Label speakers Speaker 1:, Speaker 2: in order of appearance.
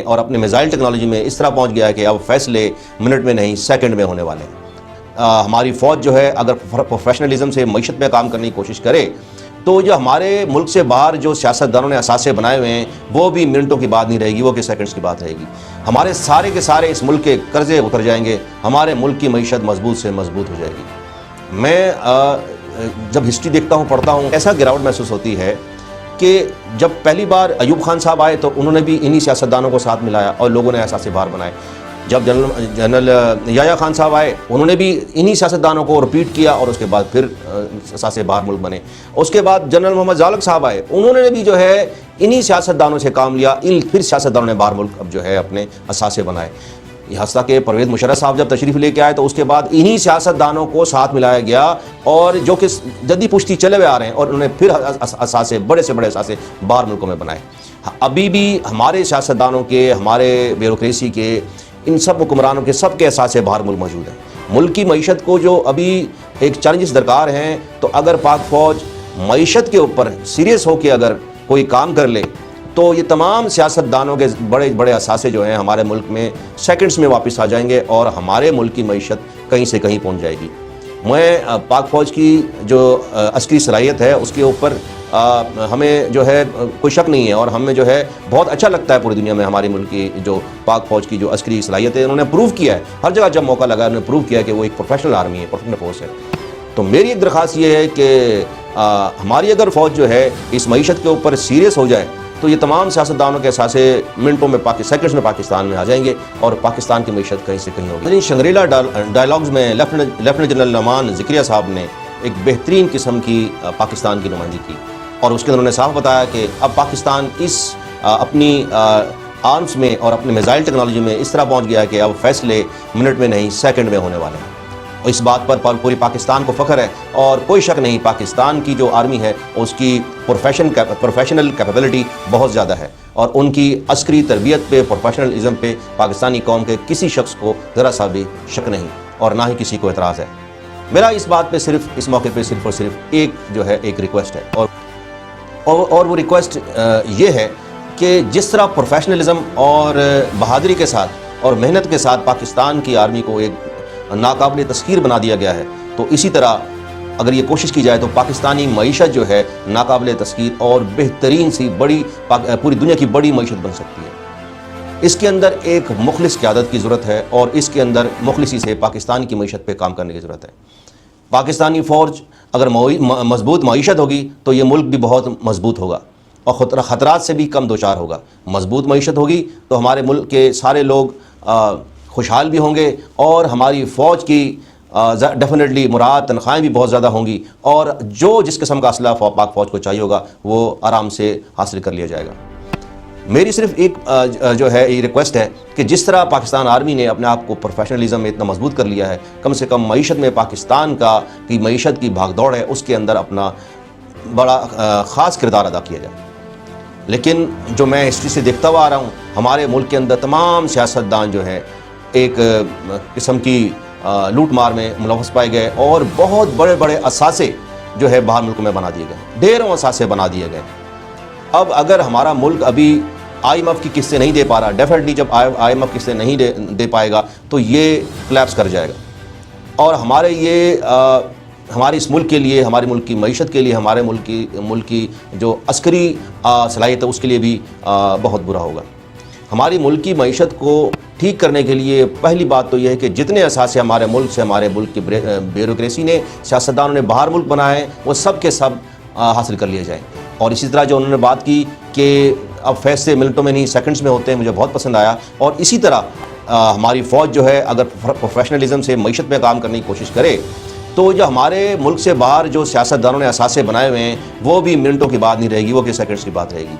Speaker 1: اور اپنے missile technology میں اس طرح پہنچ گیا ہے کہ اب فیصلے منٹ میں نہیں سیکنڈ میں ہونے والے ہیں۔ ہماری فوج جو ہے اگر پروفیشنلزم سے معیشت میں کام کرنے کی کوشش کرے تو جو ہمارے ملک سے باہر جو سیاستدانوں نے اثاثے بنائے ہوئے ہیں وہ بھی منٹوں کی بات نہیں رہے گی، وہ کہ سیکنڈز کی بات رہے گی۔ ہمارے سارے کے سارے اس ملک کے قرضے اتر جائیں گے، ہمارے ملک کی معیشت مضبوط سے مضبوط ہو جائے گی۔ میں جب ہسٹری دیکھتا ہوں، پڑھتا ہوں، ایسا گراوٹ محسوس ہوتی ہے کہ جب پہلی بار ایوب خان صاحب آئے تو انہوں نے بھی انہی سیاستدانوں کو ساتھ ملایا اور لوگوں نے اثاثے باہر بنائے۔ جب جنرل یحییٰ خان صاحب آئے انہوں نے بھی انہی سیاستدانوں کو رپیٹ کیا اور اس کے بعد پھر اثاثے باہر ملک بنے۔ اس کے بعد جنرل محمد ذالق صاحب آئے، انہوں نے بھی جو ہے انہی سیاستدانوں سے کام لیا، پھر سیاستدانوں نے باہر ملک اب جو ہے اپنے اثاثے بنائے۔ یہاں تک کہ پرویز مشرف صاحب جب تشریف لے کے آئے تو اس کے بعد انہی سیاستدانوں کو ساتھ ملایا گیا اور جو کہ جدی پشتی چلے ہوئے آ رہے ہیں، اور انہوں نے پھر اثاثے بڑے سے بڑے اثاثے باہر ملکوں میں بنائے۔ ابھی بھی ہمارے سیاستدانوں کے، ہمارے بیوروکریسی کے، ان سب حکمرانوں کے سب کے اثاثے باہر ملک موجود ہیں۔ ملک کی معیشت کو جو ابھی ایک چیلنجز درکار ہیں، تو اگر پاک فوج معیشت کے اوپر سیریس ہو کے اگر کوئی کام کر لے تو یہ تمام سیاستدانوں کے بڑے بڑے اثاثے جو ہیں ہمارے ملک میں سیکنڈز میں واپس آ جائیں گے اور ہمارے ملک کی معیشت کہیں سے کہیں پہنچ جائے گی۔ میں پاک فوج کی جو عسکری صلاحیت ہے اس کے اوپر ہمیں جو ہے کوئی شک نہیں ہے، اور ہمیں جو ہے بہت اچھا لگتا ہے پوری دنیا میں ہماری ملک کی جو پاک فوج کی جو عسکری صلاحیت ہے، انہوں نے پروو کیا ہے ہر جگہ جب موقع لگا، انہوں نے پروو کیا ہے کہ وہ ایک پروفیشنل آرمی ہے، پروفیشنل فورس ہے۔ تو میری ایک درخواست یہ ہے کہ ہماری اگر فوج جو ہے اس معیشت کے اوپر سیریس ہو جائے تو یہ تمام سیاستدانوں کے اثاثے منٹوں میں سیکنڈز میں پاکستان میں آ جائیں گے اور پاکستان کی معیشت کہیں سے کہیں ہوگی۔ شنگریلا ڈائلاگز میں لیفٹیننٹ جنرل نعمان ذکریہ صاحب نے ایک بہترین قسم کی پاکستان کی نمائندگی کی، اور اس کے انہوں نے صاف بتایا کہ اب پاکستان اس اپنی آرمز میں اور اپنے میزائل ٹیکنالوجی میں اس طرح پہنچ گیا ہے کہ اب فیصلے منٹ میں نہیں سیکنڈ میں ہونے والے ہیں۔ اور اس بات پر پوری پاکستان کو فخر ہے، اور کوئی شک نہیں پاکستان کی جو آرمی ہے اس کی پروفیشنل کیپیبلٹی بہت زیادہ ہے، اور ان کی عسکری تربیت پہ، پروفیشنلزم پہ پاکستانی قوم کے کسی شخص کو ذرا سا بھی شک نہیں، اور نہ ہی کسی کو اعتراض ہے۔ میرا اس بات پہ صرف اس موقع پہ صرف اور صرف ایک جو ہے ایک ریکویسٹ ہے، اور وہ ریکویسٹ یہ ہے کہ جس طرح پروفیشنلزم اور بہادری کے ساتھ اور محنت کے ساتھ پاکستان کی آرمی کو ایک ناقابل تسخیر بنا دیا گیا ہے، تو اسی طرح اگر یہ کوشش کی جائے تو پاکستانی معیشت جو ہے ناقابل تسخیر اور بہترین سی بڑی پوری دنیا کی بڑی معیشت بن سکتی ہے۔ اس کے اندر ایک مخلص قیادت کی ضرورت ہے، اور اس کے اندر مخلصی سے پاکستان کی معیشت پہ کام کرنے کی ضرورت ہے۔ پاکستانی فوج اگر مضبوط معیشت ہوگی تو یہ ملک بھی بہت مضبوط ہوگا اور خطرات سے بھی کم دوچار ہوگا۔ مضبوط معیشت ہوگی تو ہمارے ملک کے سارے لوگ خوشحال بھی ہوں گے، اور ہماری فوج کی ڈیفینیٹلی مراد تنخواہیں بھی بہت زیادہ ہوں گی، اور جس قسم کا اسلحہ پاک فوج کو چاہیے ہوگا وہ آرام سے حاصل کر لیا جائے گا۔ میری صرف ایک جو ہے یہ ریکویسٹ ہے کہ جس طرح پاکستان آرمی نے اپنے آپ کو پروفیشنلزم میں اتنا مضبوط کر لیا ہے، کم سے کم معیشت میں پاکستان کی معیشت کی بھاگ دوڑ ہے اس کے اندر اپنا بڑا خاص کردار ادا کیا جائے۔ لیکن جو میں ہسٹری سے دیکھتا ہوا آ رہا ہوں، ہمارے ملک کے اندر تمام سیاستدان جو ہیں ایک قسم کی لوٹ مار میں ملوث پائے گئے، اور بہت بڑے بڑے اثاثے جو ہے باہر ملکوں میں بنا دیے گئے، ڈھیروں اثاثے بنا دیے گئے۔ اب اگر ہمارا ملک ابھی IMF کی قسطیں نہیں دے پا رہا، ڈیفینیٹلی جب IMF قسطیں نہیں دے پائے گا تو یہ کلیپس کر جائے گا، اور ہمارے اس ملک کے لیے، ہمارے ملک کی معیشت کے لیے، ہمارے ملک کی جو عسکری صلاحیت ہے اس کے لیے بھی بہت برا ہوگا۔ ہماری ملک کی معیشت کو ٹھیک کرنے کے لیے پہلی بات تو یہ ہے کہ جتنے اثاثے ہمارے ملک سے، ہمارے ملک کی بیوروکریسی نے، سیاستدانوں نے باہر ملک بنائے ہیں، وہ سب کے سب حاصل کر لیے جائیں۔ اور اسی طرح جو انہوں نے بات کی کہ اب فیصلے منٹوں میں نہیں سیکنڈز میں ہوتے ہیں، مجھے بہت پسند آیا۔ اور اسی طرح ہماری فوج جو ہے اگر پروفیشنلزم سے معیشت میں کام کرنے کی کوشش کرے تو جو ہمارے ملک سے باہر جو سیاستدانوں نے اثاثے بنائے ہوئے ہیں وہ بھی منٹوں کی بات نہیں رہے گی، وہ کہ سیکنڈز کی بات رہے گی۔